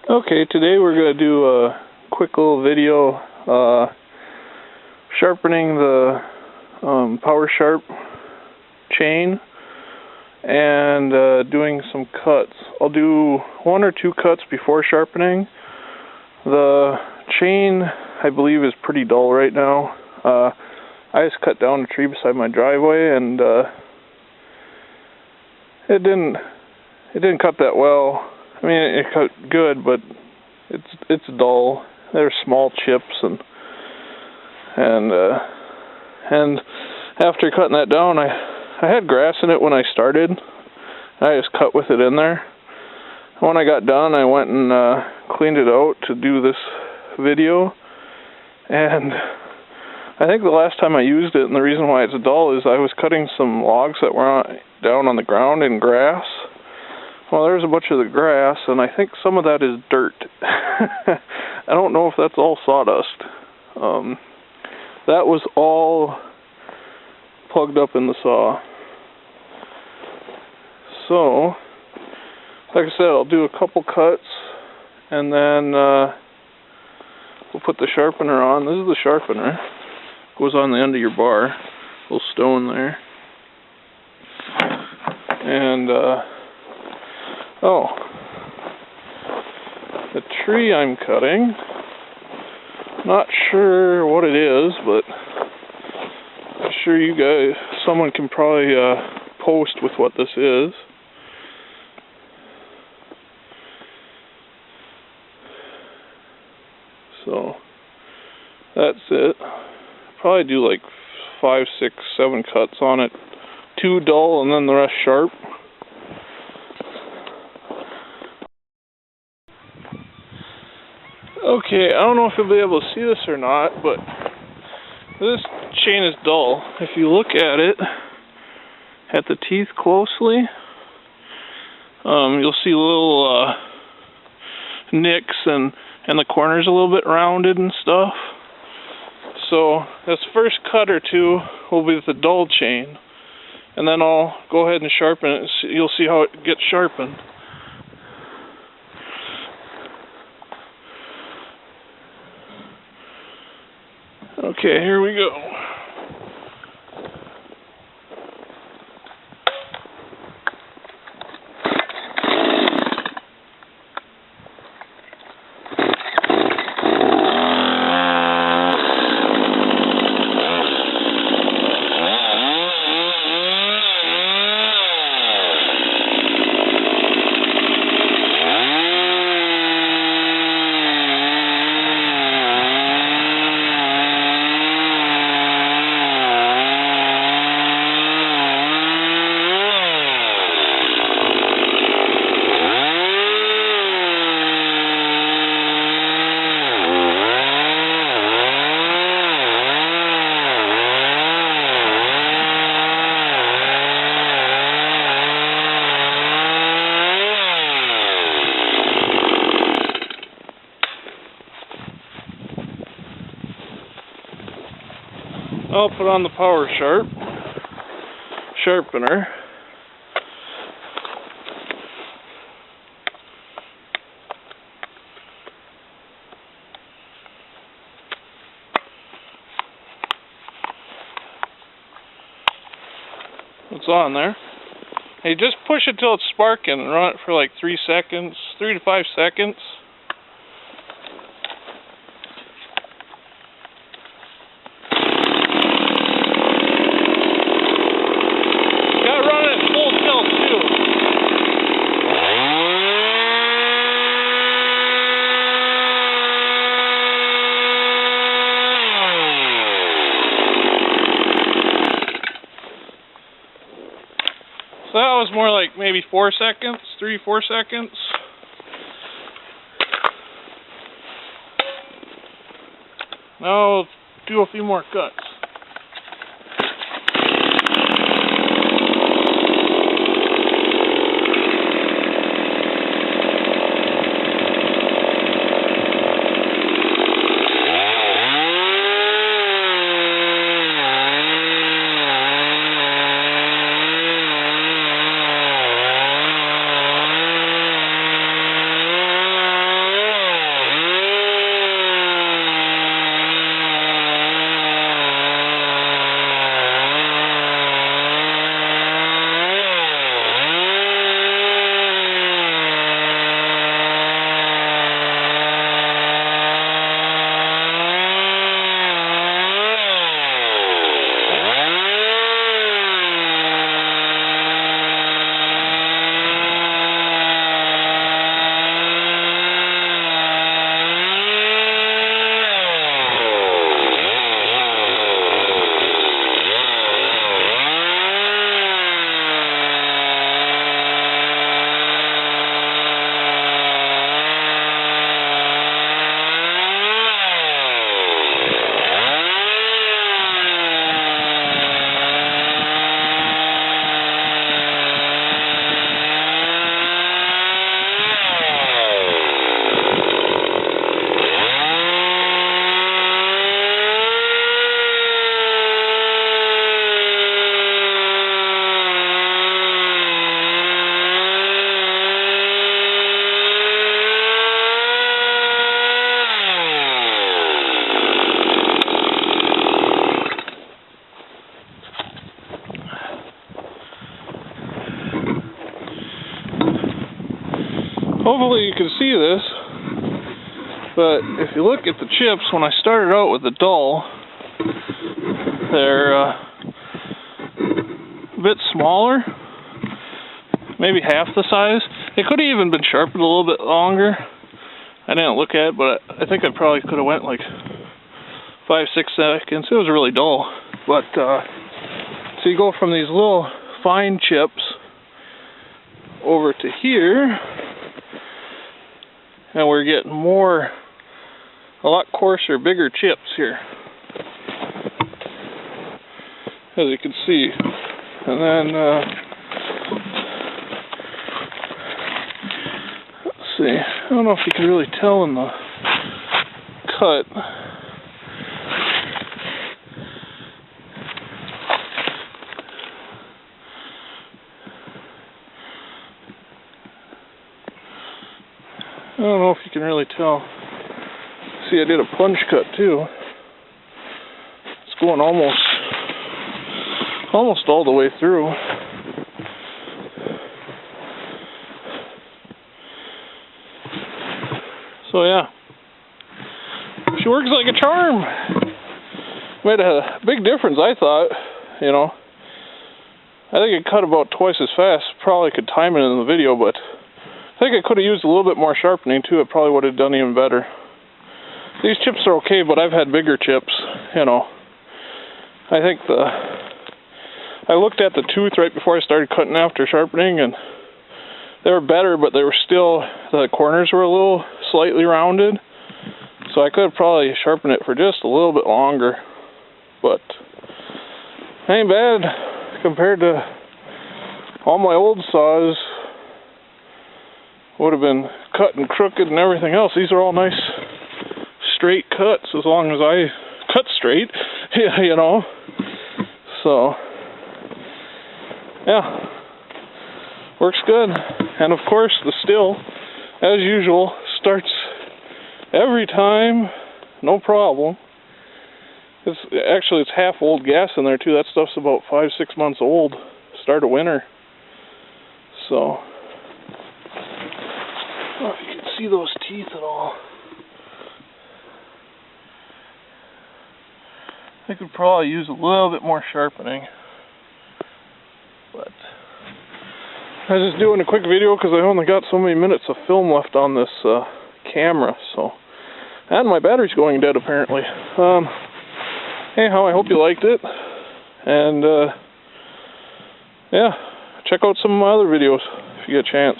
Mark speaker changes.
Speaker 1: Okay, today we're going to do a quick little video sharpening the powersharp chain and doing some cuts. I'll do 1 or 2 cuts before sharpening. The chain, I believe, is pretty dull right now. I just cut down a tree beside my driveway and it didn't cut that well. I mean, it cut good, but it's dull. There's small chips and after cutting that down, I had grass in it when I started. I just cut with it in there. When I got done, I went and cleaned it out to do this video, and I think the last time I used it, and the reason why it's dull, is I was cutting some logs that were down on the ground in grass. Well, there's a bunch of the grass, and I think some of that is dirt. I don't know if that's all sawdust. That was all plugged up in the saw. So, like I said, I'll do a couple cuts, and then we'll put the sharpener on. This is the sharpener. Goes on the end of your bar. Little stone there. And, the tree I'm cutting, not sure what it is, but I'm sure you guys, someone can probably post with what this is. So, that's it. Probably do like 5, 6, 7 cuts on it. 2 dull and then the rest sharp. Okay, I don't know if you'll be able to see this or not, but this chain is dull. If you look at it, at the teeth closely, you'll see little nicks and the corners a little bit rounded and stuff. So this first cut or 2 will be with the dull chain, and then I'll go ahead and sharpen it. You'll see how it gets sharpened. Okay, here we go. I'll put on the powersharp sharpener. It's on there. Hey, just push it till it's sparking and run it for like 3 seconds, 3 to 5 seconds. So that was more like maybe 4 seconds, 3, 4 seconds. Now I'll do a few more cuts. hopefully you can see this, but if you look at the chips, when I started out with the dull, they're a bit smaller, maybe half the size. They could have even been sharpened a little bit longer. I didn't look at it, but I think I probably could have went like 5-6 seconds. It was really dull. But, so you go from these little fine chips over to here, and we're getting a lot coarser, bigger chips here, as you can see. And then, let's see, I don't know if you can really tell in the cut. I don't know if you can really tell. See, I did a plunge cut too. It's going almost all the way through. So yeah, she works like a charm. Made a big difference, I thought. You know, I think it cut about twice as fast. Probably could time it in the video, but I think I could have used a little bit more sharpening too. It probably would have done even better. These chips are okay, but I've had bigger chips, you know. I think I looked at the tooth right before I started cutting after sharpening, and they were better, but they were still, the corners were a little slightly rounded. So I could have probably sharpened it for just a little bit longer. But ain't bad compared to all my old saws. Would have been cut and crooked and everything else. These are all nice straight cuts, as long as I cut straight, you know. So yeah, works good. And of course the stihl, as usual, starts every time, no problem. It's half old gas in there too. That stuff's about 5-6 months old, start of winter. So I don't know if you can see those teeth at all. I could probably use a little bit more sharpening, but I was just doing a quick video because I only got so many minutes of film left on this camera, so, and my battery's going dead apparently. Anyhow, I hope you liked it, and yeah, check out some of my other videos if you get a chance.